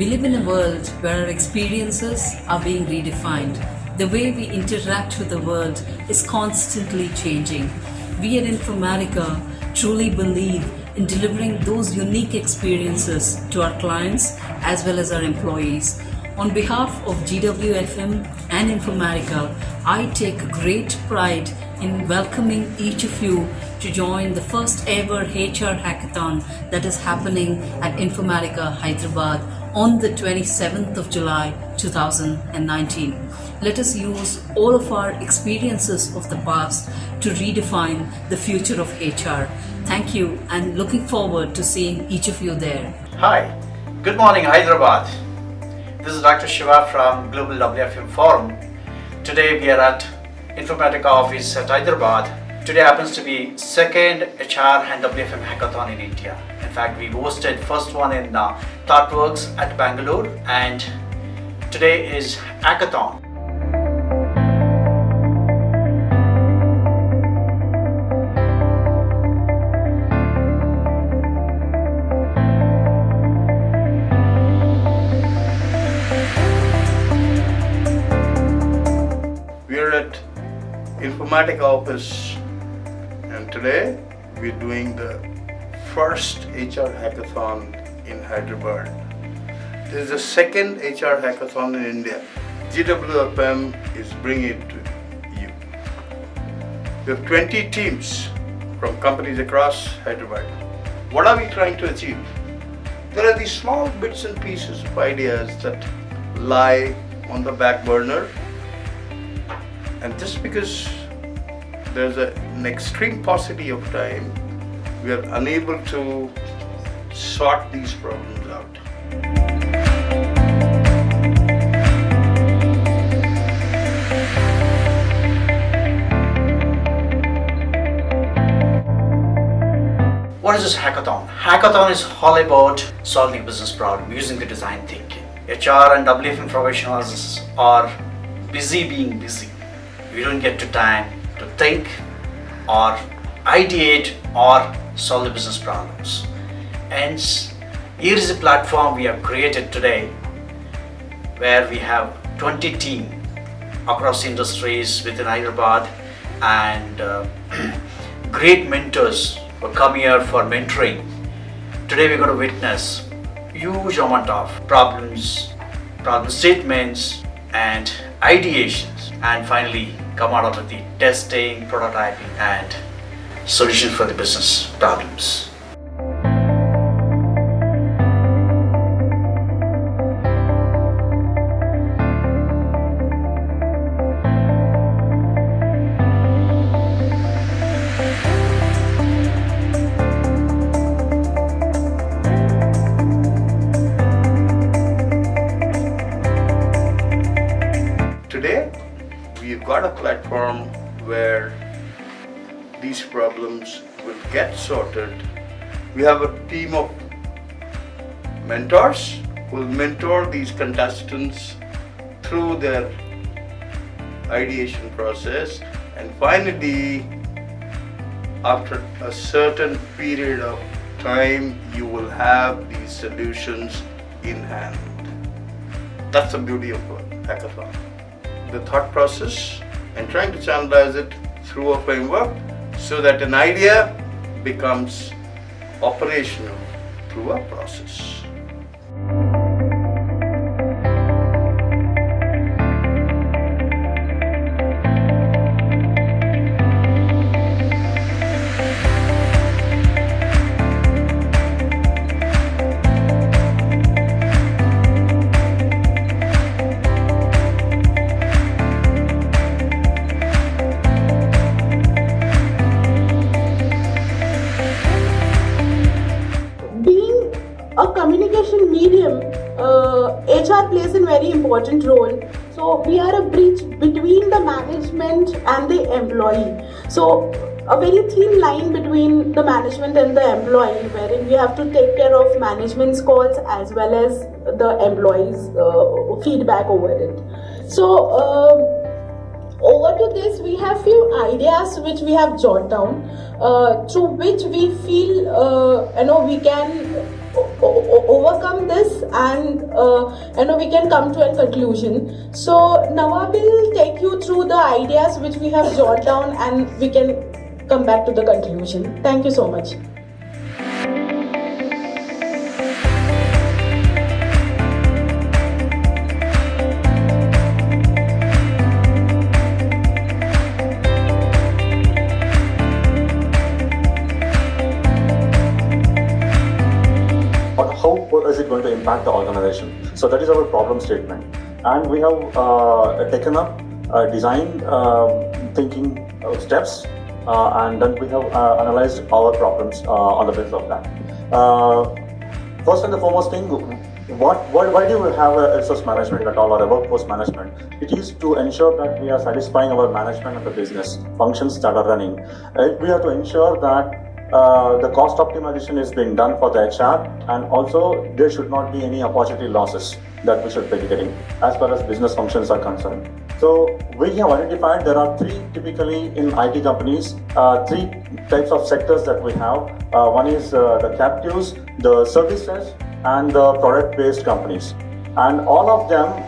We live in a world where our experiences are being redefined. The way we interact with the world is constantly changing. We at Informatica truly believe in delivering those unique experiences to our clients as well as our employees. On behalf of GWFM and Informatica, I take great pride in welcoming each of you to join the first ever HR Hackathon that is happening at Informatica Hyderabad on the 27th of July 2019. Let us use all of our experiences of the past to redefine the future of HR. Thank you and looking forward to seeing each of you there. Hi, good morning Hyderabad. This is Dr. Shiva from Global WFM Forum. Today we are at Informatica office at Hyderabad. Today happens to be second HR and WFM Hackathon in India. In fact, we hosted first one in ThoughtWorks at Bangalore, and today is Hackathon. We're at Informatica office, and today we're doing the first HR hackathon in Hyderabad. This is the second HR hackathon in India. GWFM is bringing it to you. We have 20 teams from companies across Hyderabad. What are we trying to achieve? There are these small bits and pieces of ideas that lie on the back burner. And just because there's an extreme paucity of time, we are unable to sort these problems out. What is this hackathon? Hackathon is all about solving business problem using the design thinking. HR and WFM professionals are busy being busy. We don't get to time to think or ideate or solve the business problems. Hence, here is a platform we have created today where we have 20 teams across industries within Hyderabad, and great mentors who come here for mentoring. Today we're going to witness huge amount of problems, problem statements and ideations, and finally come out of the testing, prototyping and solution for the business problems. Today, we've got a platform where these problems will get sorted. We have a team of mentors who will mentor these contestants through their ideation process, and finally, after a certain period of time, you will have these solutions in hand. That's the beauty of a hackathon. The thought process and trying to channelize it through a framework so that an idea becomes operational through a process. A communication medium, HR plays a very important role. So we are a bridge between the management and the employee. So a very thin line between the management and the employee, wherein we have to take care of management's calls as well as the employees' feedback over it. So over to this, we have few ideas which we have jotted down, through which we feel we can overcome this, and we can come to a conclusion. So now I will take you through the ideas which we have jotted down, and we can come back to the conclusion. Thank you so much. How is it going to impact the organization? So that is our problem statement, and we have taken up design thinking steps, and then we have analyzed our problems on the basis of that. First and the foremost thing, why do we have a resource management at all, or a workforce management? It is to ensure that we are satisfying our management of the business functions that are running. We have to ensure that the cost optimization is being done for the HR, and also there should not be any opportunity losses that we should be getting as far as business functions are concerned. So we have identified there are three typically in IT companies, three types of sectors that we have. One is the captives, the services, and the product-based companies, and all of them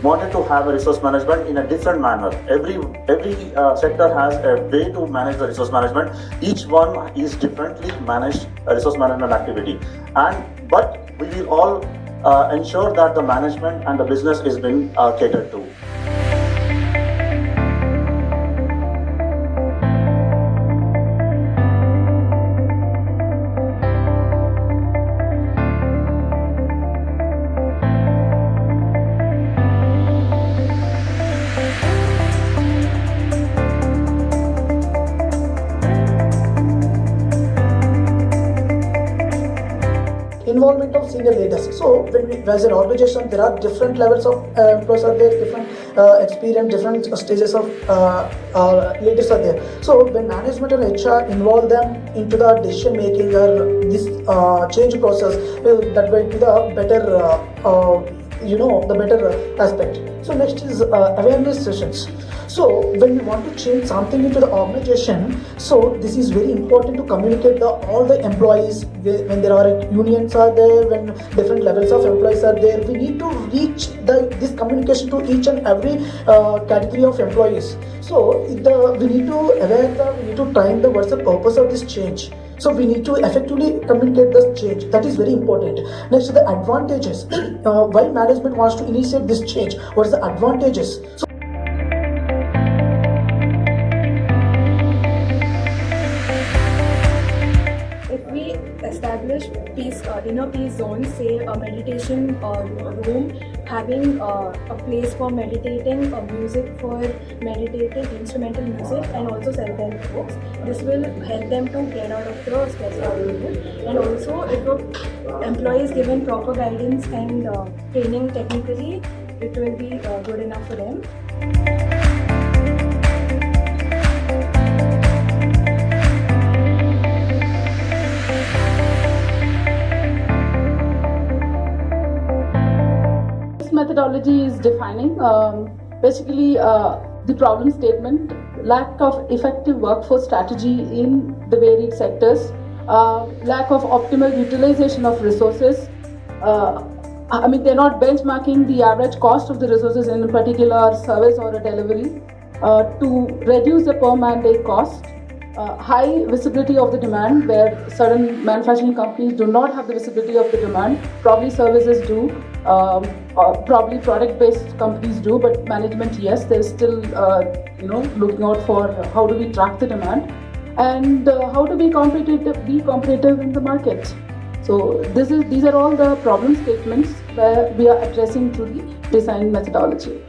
wanted to have a resource management in a different manner. Every sector has a way to manage the resource management. Each one is differently managed a resource management activity, but we will all ensure that the management and the business is being catered to. Involvement of senior leaders. So when we, as an organization, there are different levels of employees are there, different experience, different stages of leaders are there. So when management and HR involve them into the decision making or this change process, that will be the better the better aspect. So next is awareness sessions. So when we want to change something into the organization, so this is very important to communicate all the employees. When there are unions are there, when different levels of employees are there, we need to reach this communication to each and every category of employees. So we need to time what's the purpose of this change. So we need to effectively communicate this change. That is very important. Next is the advantages. Why management wants to initiate this change? What is the advantages? So establish inner peace zones, say a meditation room, having a place for meditating, music for meditating, instrumental music, and also self-help books. This will help them to get out of the stress level. And also, if an employee is given proper guidance and training technically, it will be good enough for them. Methodology is defining basically the problem statement, lack of effective workforce strategy in the varied sectors, lack of optimal utilization of resources. They're not benchmarking the average cost of the resources in a particular service or a delivery to reduce the per man day cost. High visibility of the demand, where certain manufacturing companies do not have the visibility of the demand. Probably services do, probably product-based companies do, but management, yes, they're still looking out for how do we track the demand and how to be competitive in the market. So these are all the problem statements where we are addressing through the design methodology.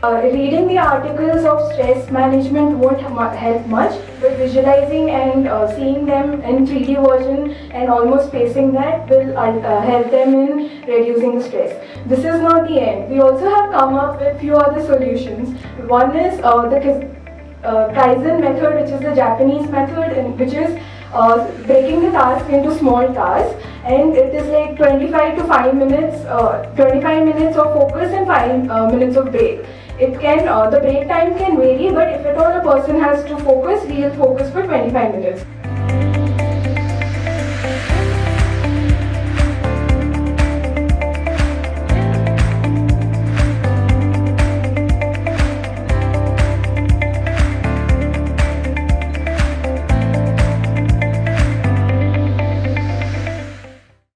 Reading the articles of stress management won't help much, but visualizing and seeing them in 3D version and almost facing that will help them in reducing the stress. This is not the end. We also have come up with few other solutions. One is the Kaizen method, which is the Japanese method, and which is breaking the task into small tasks, and it is like 25 to 5 minutes, 25 minutes of focus and 5 minutes of break. It can, the break time can vary, but if at all a person has to focus, he will focus for 25 minutes.